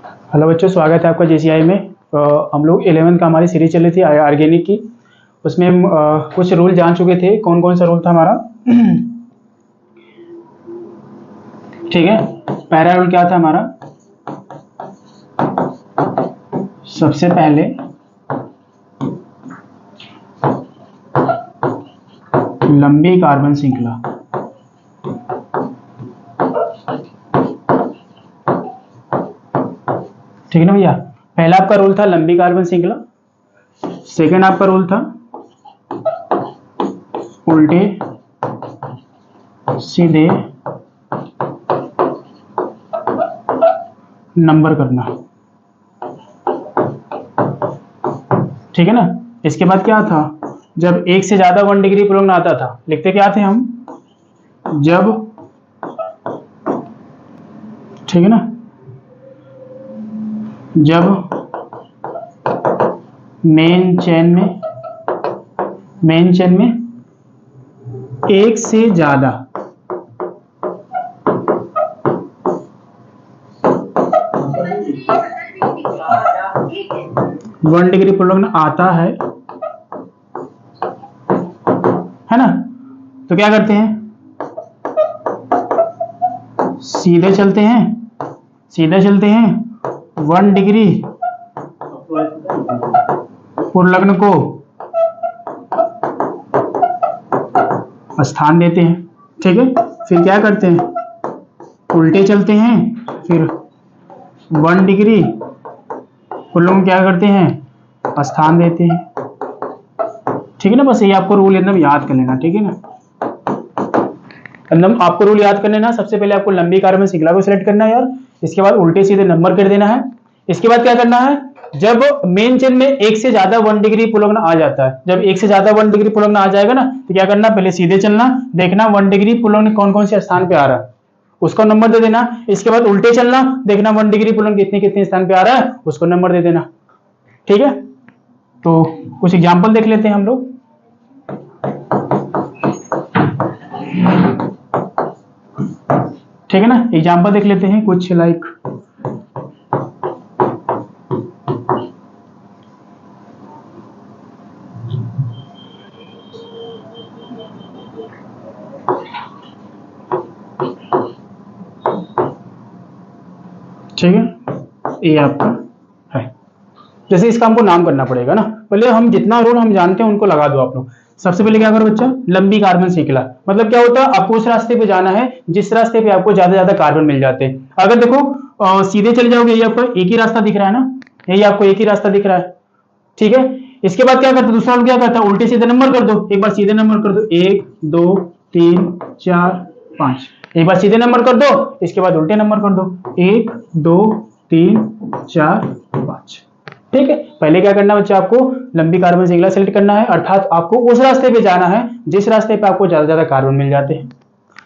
Hello बच्चों, स्वागत है आपका जेसीआई में। हम लोग 11th का हमारी सीरीज चली थी ऑर्गेनिक की। उसमें हम कुछ रूल जान चुके थे। कौन कौन सा रूल था हमारा? ठीक है, पहला रूल क्या था हमारा? सबसे पहले लंबी कार्बन श्रृंखला। ठीक है ना भैया? पहला आपका रूल था लंबी कार्बन श्रृंखला। सेकंड आपका रूल था उल्टे सीधे नंबर करना। ठीक है ना? इसके बाद क्या था? जब एक से ज्यादा 1 डिग्री पुलंग आता था, लिखते क्या थे हम? जब, ठीक है ना, जब मेन चेन में एक से ज्यादा वन डिग्री पुलंग आता है ना, तो क्या करते हैं? सीधे चलते हैं 1 डिग्री पुलंग को स्थान देते हैं। ठीक है, फिर क्या करते हैं? उल्टे चलते हैं, फिर 1 डिग्री पुलंग क्या करते हैं? स्थान देते हैं। ठीक है ना? बस ये आपको रूल एकदम याद कर लेना। ठीक है ना? एकदम आपको रूल याद करना है। सबसे पहले आपको लंबी कार्बन श्रृंखला को सिलेक्ट करना है यार। इसके बाद उल्टे सीधे नंबर कर देना है। इसके बाद क्या करना है? जब मेन चेन में एक से ज्यादा 1 डिग्री पुलंग आ जाता है, जब एक से ज्यादा 1 डिग्री पुलंग आ जाएगा ना, तो क्या करना? पहले सीधे चलना, देखना 1 डिग्री पुलंग कौन कौन से स्थान पे आ रहा है, उसको नंबर दे देना। इसके बाद उल्टे चलना, देखना 1 डिग्री पुलंग कितने कितने स्थान पे आ रहा है, उसको नंबर दे देना। ठीक है, तो कुछ एग्जाम्पल देख लेते हैं हम लोग। ठीक है ना? एग्जाम्पल देख लेते हैं कुछ लाइक ठीक है, ये आपका है। जैसे इसका हमको नाम करना पड़ेगा ना, पहले हम जितना रूल हम जानते हैं उनको लगा दो आप लोग। सबसे पहले क्या करो बच्चा? लंबी कार्बन श्रृंखला मतलब क्या होता है? आपको उस रास्ते पे जाना है जिस रास्ते पे आपको ज्यादा ज्यादा कार्बन मिल जाते हैं। अगर देखो सीधे चले जाओगे, ये आपको एक ही रास्ता दिख रहा है ना, यही आपको एक ही रास्ता दिख रहा है। ठीक है, इसके बाद क्या करता? दूसरा रूल क्या करता है? उल्टे सीधे नंबर कर दो। एक बार सीधे नंबर कर दो, 1 2 3 4 5। एक बार सीधे नंबर कर दो, इसके बाद उल्टे नंबर कर दो, 1 2 3 4 5। ठीक है, पहले क्या करना बच्चा? आपको लंबी कार्बन श्रृंखला सेलेक्ट करना है, अर्थात आपको उस रास्ते पे जाना है जिस रास्ते पे आपको ज्यादा ज्यादा कार्बन मिल जाते हैं,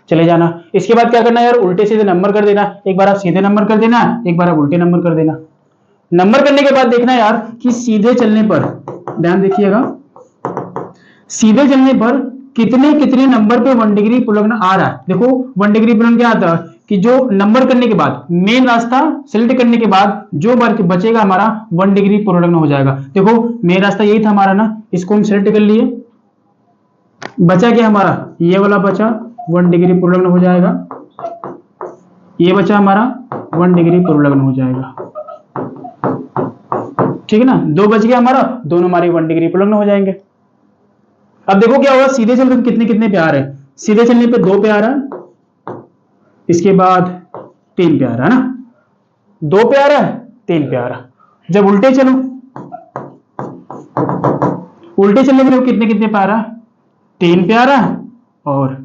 चले जाना। इसके बाद क्या करना है यार? उल्टे सीधे नंबर कर देना। एक बार आप सीधे नंबर कर देना, एक बार आप उल्टे नंबर कर देना। नंबर करने के बाद देखना यार कि सीधे चलने पर, ध्यान देखिएगा, सीधे चलने पर कितने कितने नंबर पे 1 डिग्री पुलंग आ रहा है। देखो 1 डिग्री पुलंग क्या आता है कि जो नंबर करने के बाद, मेन रास्ता सिलेक्ट करने के बाद जो बचेगा हमारा 1 डिग्री पुलंग हो जाएगा। देखो मेन रास्ता यही था हमारा ना, इसको हम सिलेक्ट कर लिए। बचा क्या हमारा? ये वाला बचा 1 डिग्री पुलंग हो जाएगा, ये बचा हमारा 1 डिग्री पुलंग हो जाएगा। ठीक है ना? दो बच गया हमारा, दोनों हमारी 1 डिग्री पुलंग हो जाएंगे। अब देखो क्या होगा? सीधे चलने पे कितने कितने पे आ रहे हैं? सीधे चलने पे 2 पे आ रहा है, इसके बाद 3 पे आ रहा है ना, 2 पे आ रहा है, 3 पे आ रहा है। जब उल्टे चलो, उल्टे चलने पे कितने कितने पे आ रहा है? 3 पे आ रहा है और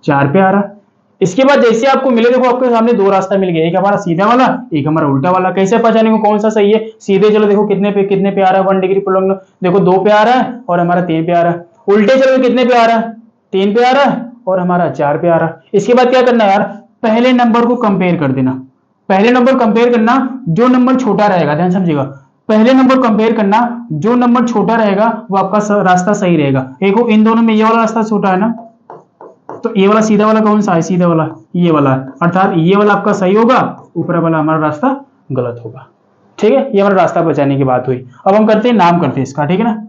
4 पे आ रहा है। इसके बाद जैसे आपको मिले, देखो आपके सामने 2 रास्ता मिल गया, एक हमारा सीधा वाला, एक हमारा उल्टा वाला। कैसे पहचाने को कौन सा सही है? सीधे चलो, देखो कितने पे आ रहा है 1 डिग्री पुलंग, देखो 2 पे आ रहा है और हमारा 3 पे आ रहा है। उल्टे चलो कितने पे आ रहा है? 3 पे आ रहा है और हमारा 4 पे आ रहा है। इसके बाद क्या करना यार? पहले नंबर को कंपेयर कर देना। पहले नंबर कंपेयर करना, जो नंबर छोटा रहेगा, ध्यान समझिएगा, पहले नंबर कंपेयर करना, जो नंबर छोटा रहेगा वो आपका रास्ता सही रहेगा। देखो इन दोनों में ये वाला रास्ता छोटा है ना, तो ये वाला सीधा वाला कौन सा है? सीधा वाला ये वाला है, अर्थात ये वाला आपका सही होगा, ऊपर वाला हमारा रास्ता गलत होगा। ठीक है, ये हमारा रास्ता बचाने की बात हुई। अब हम करते हैं नाम करते हैं इसका, ठीक है ना।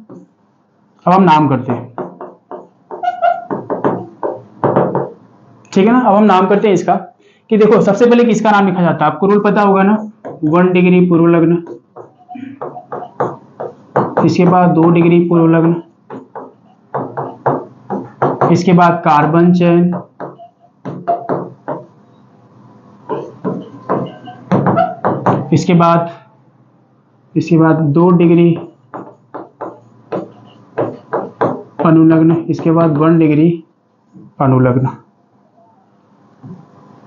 अब हम नाम करते हैं, ठीक है ना। अब हम नाम करते हैं इसका कि देखो सबसे पहले किसका नाम लिखा जाता है, आपको रूल पता होगा ना, 1 डिग्री पूर्व लग्न, इसके बाद 2 डिग्री पूर्व लग्न, इसके बाद कार्बन चयन, इसके बाद 2 डिग्री अनुलग्न, इसके बाद 1 डिग्री अनुलग्न,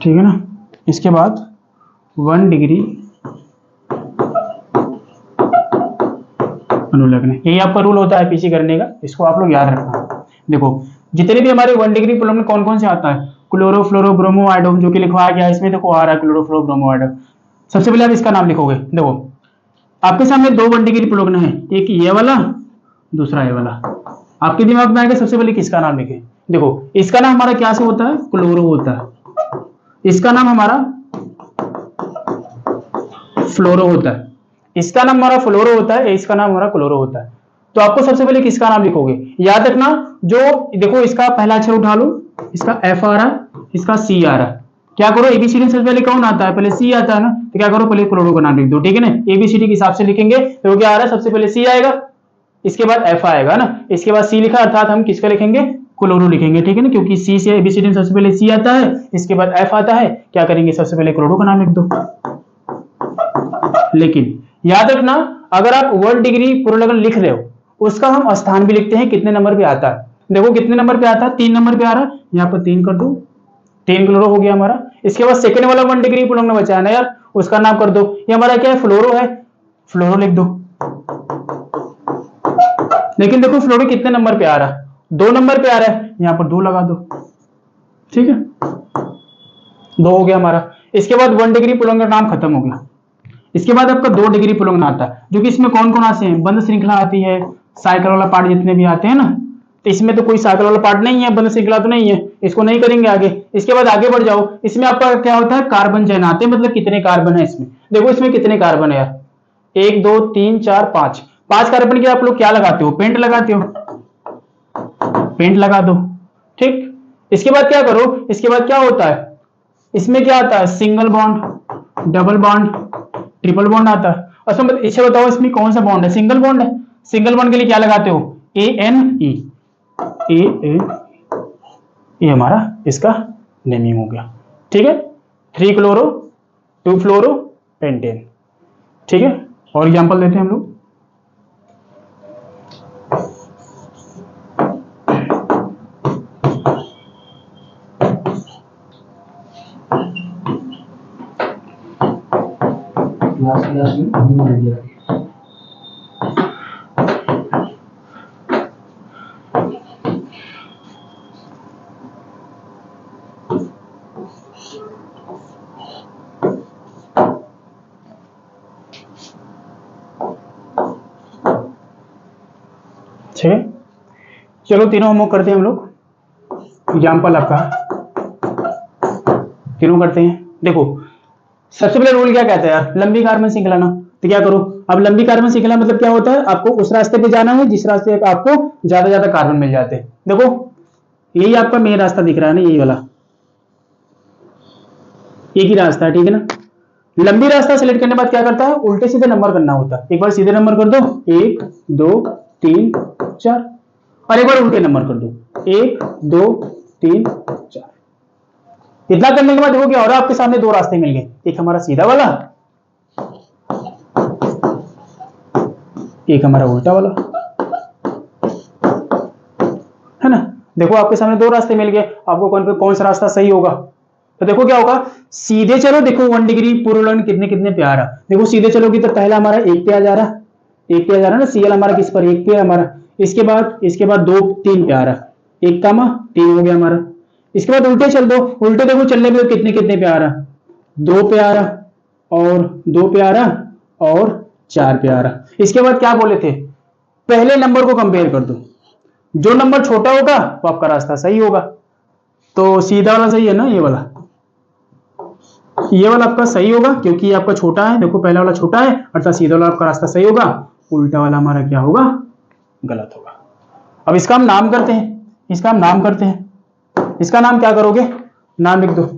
ठीक है ना। इसके बाद 1 डिग्री अनुलग्न, यही आपका रूल होता है पीछे करने का, इसको आप लोग याद रखना। देखो जितने भी हमारे 1 डिग्री पूर्व लग्न कौन कौन से आता है, क्लोरो फ्लोरो ब्रोमो आयोडो, जो कि लिखवाया गया है इसमें, देखो आ रहा है क्लोरो फ्लोरो ब्रोमो आयोडो। सबसे पहले आप इसका नाम लिखोगे। देखो आपके सामने 2 1 डिग्री पूर्व लग्न है, एक ये वाला, दूसरा ये वाला। आपके दिमाग में आएगा सबसे पहले किसका नाम लिखे। देखो इसका नाम हमारा क्या से होता है, क्लोरो होता है, इसका नाम हमारा फ्लोरो होता है, इसका नाम हमारा फ्लोरो होता है, इसका नाम हमारा क्लोरो होता है। तो आपको सबसे पहले किसका नाम लिखोगे, याद रखना। जो देखो इसका पहला अक्षर उठा लो, इसका एफ आ रहा है, इसका सी आ रहा है। क्या करो, एबीसीडी सबसे पहले कौन आता है, पहले सी आता है ना, तो क्या करो पहले क्लोरो का नाम लिख दो, ठीक है ना। एबीसीडी के हिसाब से लिखेंगे तो क्या आ रहा है, सबसे पहले सी आएगा, इसके बाद एफ आएगा ना, इसके बाद सी लिखा, अर्थात हम किसका लिखेंगे, क्लोरो लिखेंगे, ठीक है ना, क्योंकि सी से एबीसीडी में सबसे पहले सी आता है, इसके बाद एफ आता है। क्या करेंगे, सबसे पहले क्लोरो का नाम लिख दो। लेकिन याद रखना, अगर आप 1 डिग्री पूर्व लग्न लिख रहे हो, उसका हम स्थान भी लिखते हैं, कितने नंबर पे आता है। देखो कितने नंबर पे आता है, 3 नंबर पे आ रहा है, यहाँ पर 3 कर दो, 3 क्लोरो हो गया हमारा। इसके बाद सेकंड वाला 1 डिग्री पूर्व लग्न बचा है ना यार, उसका नाम कर दो, ये हमारा क्या है, फ्लोरो है, फ्लोरो लिख दो। लेकिन देखो फ्लोरो कितने नंबर पे आ रहा है, 2 नंबर पे आ रहा है, यहाँ पर 2 लगा दो, ठीक है, 2 हो गया हमारा। इसके बाद 1 डिग्री पूर्व लग्न का नाम खत्म हो गया। इसके बाद आपका 2 डिग्री पूर्व लग्न आता है, जो कि इसमें कौन कौन आते हैं, बंद श्रृंखला आती है, साइकिल वाला पार्ट जितने भी आते हैं ना, तो इसमें तो कोई साइकिल वाला पार्ट नहीं है, बंद श्रृंखला तो नहीं है, इसको नहीं करेंगे आगे। इसके बाद आगे बढ़ जाओ, इसमें आपका क्या होता है, कार्बन चयन आते हैं, मतलब कितने कार्बन है इसमें। देखो इसमें कितने कार्बन है यार, 1 2 3 4 5, 5 कार्बन के आप लोग क्या लगाते हो, पेंट लगाते हो, पेंट लगा दो, ठीक। इसके बाद क्या करो, इसके बाद क्या होता है, इसमें क्या आता है, single bond, double bond, triple bond आता है। अच्छा इसे बताओ इसमें कौन सा बॉन्ड है, सिंगल बॉन्ड है। सिंगल बॉन्ड के लिए क्या लगाते हो, A N E, A N, ये हमारा इसका नेमिंग हो गया, ठीक है। 3 क्लोरो 2 फ्लोरो पेंटेन, ठीक है। और एग्जांपल देते हैं हम लोग, ठीक है। चलो तीनों होमवर्क करते हैं हम लोग, एग्जाम्पल आपका तीनों करते हैं। देखो सबसे पहले रूल क्या कहता है यार, लंबी कार्बन श्रृंखला ना, तो क्या करो, अब लंबी कार्बन श्रृंखला मतलब क्या होता है, आपको उस रास्ते पे जाना है जिस रास्ते पे आपको ज्यादा ज्यादा कार्बन मिल जाते हैं। देखो यही आपका मेन रास्ता दिख रहा है ना, यही वाला एक ही रास्ता है, ठीक है ना। लंबी रास्ता सेलेक्ट करने के बाद क्या करता है, उल्टे सीधे नंबर करना होता है। एक बार सीधे नंबर कर दो, 1 2 3 4, और एक बार उल्टे नंबर कर दो, 1 2 3 4। इतना करने के बाद देखो क्या हो रहा है, आपके सामने 2 रास्ते मिल गए, एक हमारा सीधा वाला, एक हमारा उल्टा वाला, है ना। देखो आपके सामने 2 रास्ते मिल गए, आपको कौन सा रास्ता सही होगा। तो देखो क्या होगा, सीधे चलो, देखो 1 डिग्री पूर्व लग्न कितने कितने पे आ रहा, देखो सीधे चलोगी तो पहला हमारा 1 पे आ जा रहा, 1 पे आ जा रहा ना, सीएल हमारा किस पर, 1 पे हमारा। इसके बाद 2 3 पे आ रहा, 1 कामा 3 हो गया हमारा। इसके बाद उल्टे चल दो, उल्टे देखो चलने पे कितने कितने पे आ रहा, 2 पे आ रहा, और 2 पे आ रहा, और 4 पे आ रहा। इसके बाद क्या बोले थे, पहले नंबर को कंपेयर कर दो, जो नंबर छोटा होगा वो आपका रास्ता सही होगा। तो सीधा वाला सही है ना, ये वाला ये वाला आपका सही होगा क्योंकि ये आपका छोटा है, देखो पहला वाला छोटा है अर्थात सीधा वाला आपका रास्ता सही होगा, उल्टा वाला हमारा क्या होगा, गलत होगा। अब इसका हम नाम करते हैं, इसका हम नाम करते हैं। इसका नाम क्या करोगे, नाम लिख दो।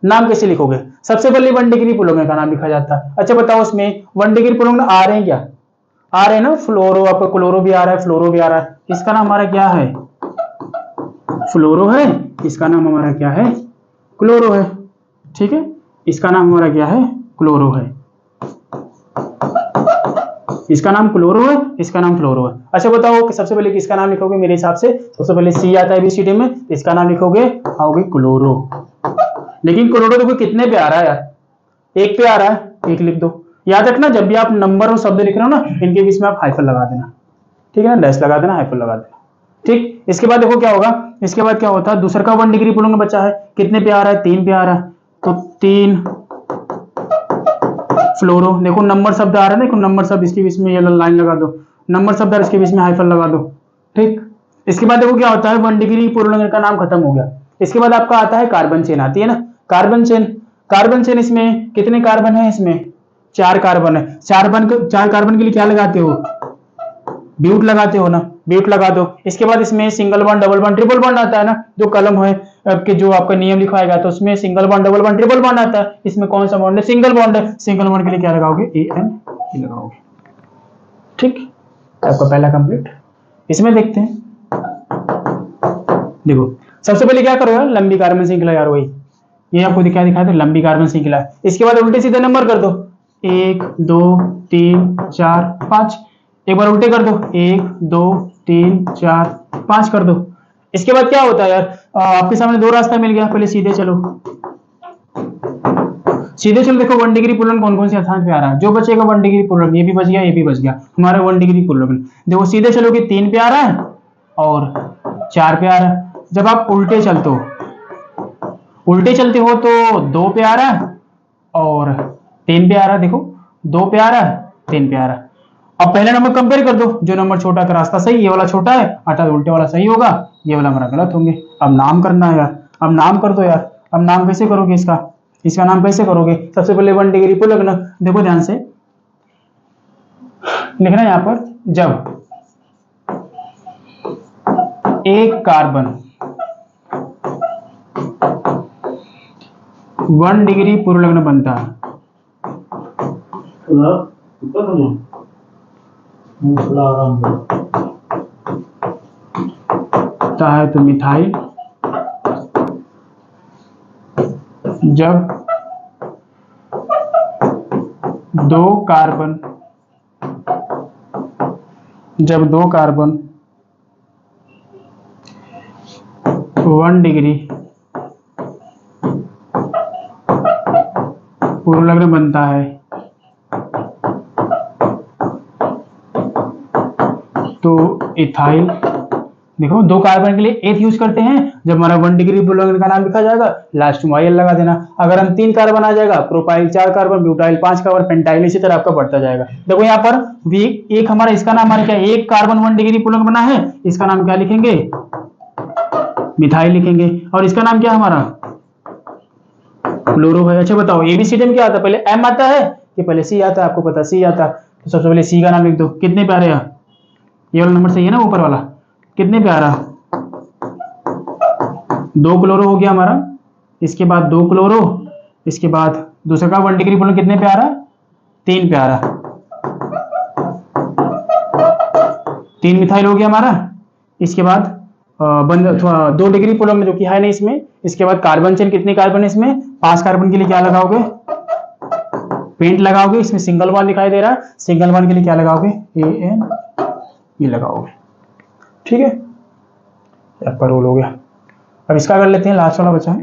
नाम कैसे लिखोगे, सबसे पहले 1 डिग्री पुलोंगे का नाम लिखा जाता है। अच्छा बताओ इसमें 1 डिग्री पुलोंगे आ रहे हैं क्या, आ रहे हैं ना, फ्लोरो, आपका क्लोरो भी आ रहा है, फ्लोरो भी आ रहा है। इसका नाम हमारा क्या है, फ्लोरो है। इसका नाम हमारा क्या है, क्लोरो है। ठीक है, इसका नाम हमारा क्या है, क्लोरो है। इसका नाम क्लोरो है, इसका नाम फ्लोरो है। अच्छा बताओ कि सबसे पहले किसका नाम लिखोगे, मेरे हिसाब से सबसे पहले सी आता है एबीसीडी में, तो इसका नाम लिखोगे, आओगे क्लोरो। लेकिन क्लोरो देखो कितने पे आ रहा है यार, 1 पे आ रहा है, 1 लिख दो। याद रखना जब भी आप नंबर और शब्द लिख रहे हो ना, इनके बीच में आप हाइफन लगा देना, ठीक है ना, डैश लगा देना, हाइफन लगा देना। ठीक, इसके बाद देखो क्या होगा, इसके बाद क्या होता है, दूसरा का 1 डिग्री पुलोंगे बचा है, कितने पे आ रहा है, 3 पे आ रहा है, तो 3 फ्लोरो। देखो नंबर शब्द आ रहा है, देखो नंबर शब्द, इसके बीच में ये लाइन लगा दो, नंबर शब्द इसके बीच में हाइफन लगा दो। ठीक, इसके बाद देखो क्या होता है, 1 डिग्री पुलोंगे का नाम खत्म हो गया। इसके बाद आपका आता है कार्बन चेन, आती है ना कार्बन चेन। कार्बन चेन, इसमें कितने कार्बन है, इसमें 4 कार्बन है। 4 कार्बन के लिए क्या लगाते हो, ब्यूट लगाते हो ना, ब्यूट लगा दो। इसके बाद इसमें single bond, double bond, triple bond आता है ना, जो कलम है कि जो आपका नियम लिखवाएगा तो उसमें single bond, double bond, triple bond आता है। इसमें कौन सा बॉन्ड है, सिंगल बॉन्ड है। सिंगल बॉन्ड के लिए क्या लगाओगे, AN लगाओगे। ठीक, आपका पहला कंप्लीट। इसमें देखते हैं, देखो सबसे पहले क्या करो यार, लंबी कार्बन श्रृंखला यार, वही ये आपको क्या दिखाया था, लंबी कार्बन श्रृंखला। इसके बाद उल्टे सीधे नंबर कर दो, 1 2 3 4 5। एक बार उल्टे कर दो, 1 2 3 4 5 कर दो। इसके बाद क्या होता है यार, आपके सामने 2 रास्ता मिल गया, पहले सीधे चलो, सीधे चलो। देखो 1 डिग्री पुलन कौन कौन से स्थान पे आ रहा है, जो बचेगा 1 डिग्री पुलन, ये भी बच गया, ये भी बच गया, हमारा 1 डिग्री पुलन। देखो सीधे चलोगे 3 पे आ रहा है और 4 पे आ रहा है। जब आप उल्टे चलते हो, उल्टे चलते हो तो 2 पे आ रहा है और 3 पे आ रहा है। देखो 2 पे आ रहा है, 3 पे आ रहा है। अब पहले नंबर कंपेयर कर दो, जो नंबर छोटा का रास्ता सही, ये वाला छोटा है अर्थात उल्टे वाला सही होगा, ये वाला हमारा गलत होंगे। अब नाम करना है यार, अब नाम कर दो यार। अब नाम कैसे करोगे इसका, इसका नाम कैसे करोगे, सबसे पहले 1 डिग्री पुल लगना। देखो ध्यान से लिखना यहाँ पर, जब एक कार्बन 1 डिग्री पूर्व लग्न बनता है, तो मिथाइल। जब 2 कार्बन 1 डिग्री पूर्व लग्न बनता है तो इथाइल। देखो 2 कार्बन के लिए एथ यूज करते हैं, जब हमारा 1 डिग्री पूर्व लग्न का नाम लिखा जाएगा लास्ट में YL लगा देना। अगर हम 3 कार्बन आ जाएगा, propyl 4 carbon, butyl 5 carbon, pentyl, इसी तरह आपका बढ़ता जाएगा। देखो यहाँ पर एक हमारा, इसका नाम हमारा क्या है, एक कार्बन 1 डिग्री पूर्व लग्न बना है, इसका नाम क्या लिखेंगे, मिथाइल लिखेंगे। और इसका नाम क्या हमारा, क्लोरो है। अच्छा बताओ एबीसीडी में क्या आता है, पहले M आता है कि पहले C आता है, आपको पता C आता है, तो सबसे पहले C का नाम लिख दो। कितने पे आ रहा है, ये वाला नंबर सही है ना, ऊपर वाला कितने पे आ रहा, 2 क्लोरो हो गया हमारा। इसके बाद 2 क्लोरो, इसके बाद दूसरा का 1 डिग्री पुलन कितने पे आ रहा है, 3 पे आ रहा है, 3 मिथाइल हो गया हमारा। इसके बाद बंद 2 डिग्री पुलन में जो कि है नहीं इसमें। इसके बाद कार्बन चेन, कितने कार्बन है इसमें, 5 कार्बन के लिए क्या लगाओगे, पेंट लगाओगे। इसमें सिंगल बॉन्ड दिखाई दे रहा है, सिंगल बॉन्ड के लिए क्या लगाओगे, AN ये लगाओगे। ठीक है, आपका रोल हो गया। अब इसका कर लेते हैं, लास्ट वाला बचा है।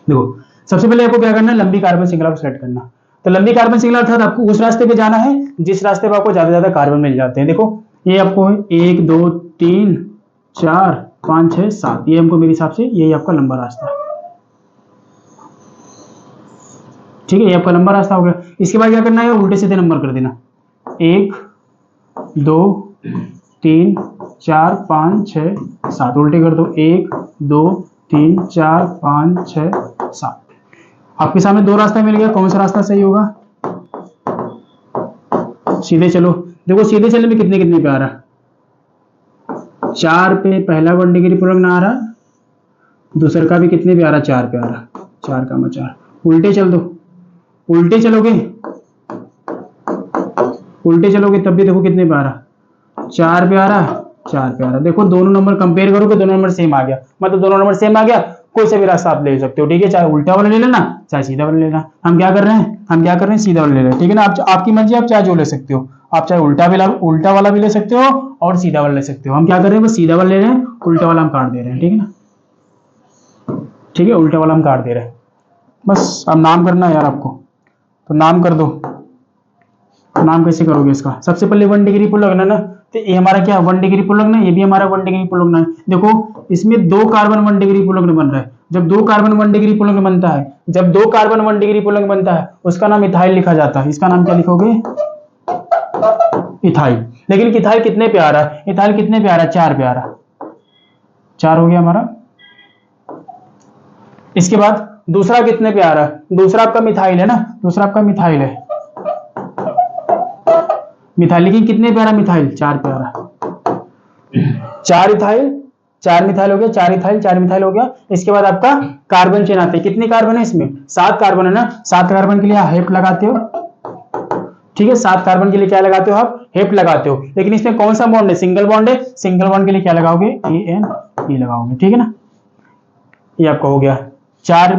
देखो सबसे पहले आपको क्या करना है, लंबी कार्बन श्रृंखला को सेलेक्ट करना। तो लंबी कार्बन श्रृंखला अर्थात आपको उस रास्ते पे जाना है जिस रास्ते पे आपको ज्यादा कार्बन मिल जाते हैं। देखो ये आपको 1 2 3 4 5 6 7, ये हमको मेरे हिसाब से यही आपका लंबा रास्ता है। ठीक है, ये आपका लंबा रास्ता हो गया। इसके बाद क्या करना है, उल्टे सीधे नंबर कर देना, 1 2 3 4 5 6 7, उल्टे कर दो, 1 2 3 4 5 6 7। आपके सामने दो रास्ता मिल गया, कौन सा रास्ता सही होगा? सीधे चलो। देखो सीधे चलने में कितने कितने पे आ रहा, 4 पे पहला 1 डिग्री पूर्वक ना आ रहा, दूसरा का भी कितने पे आ रहा, 4 पे आ रहा, 4 का 4। उल्टे चल दो, उल्टे चलोगे, उल्टे चलोगे तब भी देखो कितने पे आ रहा, 4 पे आ रहा, 4 पे आ रहा। देखो दोनों नंबर कंपेयर करोगे, दोनों नंबर सेम आ गया, मतलब दोनों नंबर सेम आ गया, कोई सा भी रास्ता आप ले सकते हो, ठीक है, चाहे उल्टा वाला ले लेना चाहे सीधा वाला ले लेना। हम क्या कर रहे हैं, हम क्या कर रहे हैं, सीधा वाला ले रहे हैं, ठीक है ना। आप आपकी मर्जी, आप चाहे जो ले सकते हो, आप चाहे उल्टा वाला भी ले सकते हो और सीधा वाला ले सकते हो। हम क्या कर रहे हैं, बस सीधा वाला ले रहे हैं, उल्टा वाला हम काट दे रहे हैं, ठीक है ना, ठीक है, उल्टा वाला हम काट दे रहे हैं। बस अब नाम करना है यार आपको, तो नाम कर दो। नाम कैसे करोगे इसका, सबसे पहले 1 डिग्री पुल लगना ना, तो ये हमारा क्या 1 डिग्री पुल लगना, ये भी हमारा 1 डिग्री पुल लगना है। देखो इसमें 2 कार्बन 1 डिग्री पुल बन रहा है। जब 2 कार्बन 1 डिग्री पुल बनता है, जब 2 कार्बन 1 डिग्री पुल बनता है, उसका नाम इथाइल लिखा जाता है। इसका नाम क्या लिखोगे, इथाइल। लेकिन इथाइल कितने पे आ रहा है, इथाइल कितने पे आ रहा है, 4 पे आ रहा, 4 हो गया हमारा। इसके बाद दूसरा कितने पे आ रहा है, दूसरा आपका मिथाइल है ना, दूसरा आपका मिथाइल है, मिथाइल, लेकिन कितने पे आ रहा, मिथाइल 4 पे आ रहा, 4 इथाइल 4 मिथाइल हो गया, 4 इथाइल 4 मिथाइल हो गया। इसके बाद आपका कार्बन चेन आते हैं, कितने कार्बन है इसमें, 7 कार्बन है ना, 7 कार्बन के लिए हेप्ट लगाते हो, ठीक है, 7 कार्बन के लिए क्या लगाते हो आप, हेप्ट लगाते हो। लेकिन इसमें कौन सा बॉन्ड है, सिंगल बॉन्ड है, सिंगल बॉन्ड के लिए क्या लगाओगे, AN लगाओगे, ठीक है ना। ये आपका हो गया 4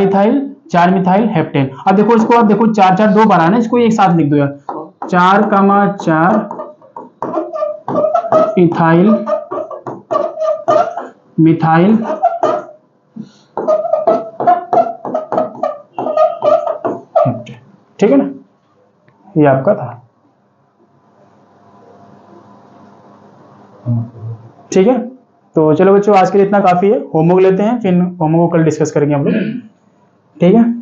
इथाइल 4 मिथाइल हेप्टेन। अब देखो इसको, आप देखो 4 4 2 बार आना, इसको एक साथ लिख दो यार, 4,4 इथाइल मिथाइल हेप्टेन, ठीक है ना, ये आपका था, ठीक है। तो चलो बच्चों आज के लिए इतना काफी है, होमवर्क लेते हैं, फिर होमवर्क को कल डिस्कस करेंगे हम लोग, ठीक है।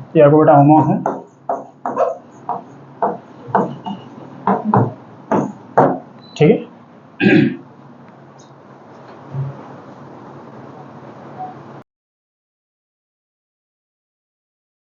ये आपको बेटा होमवर्क है।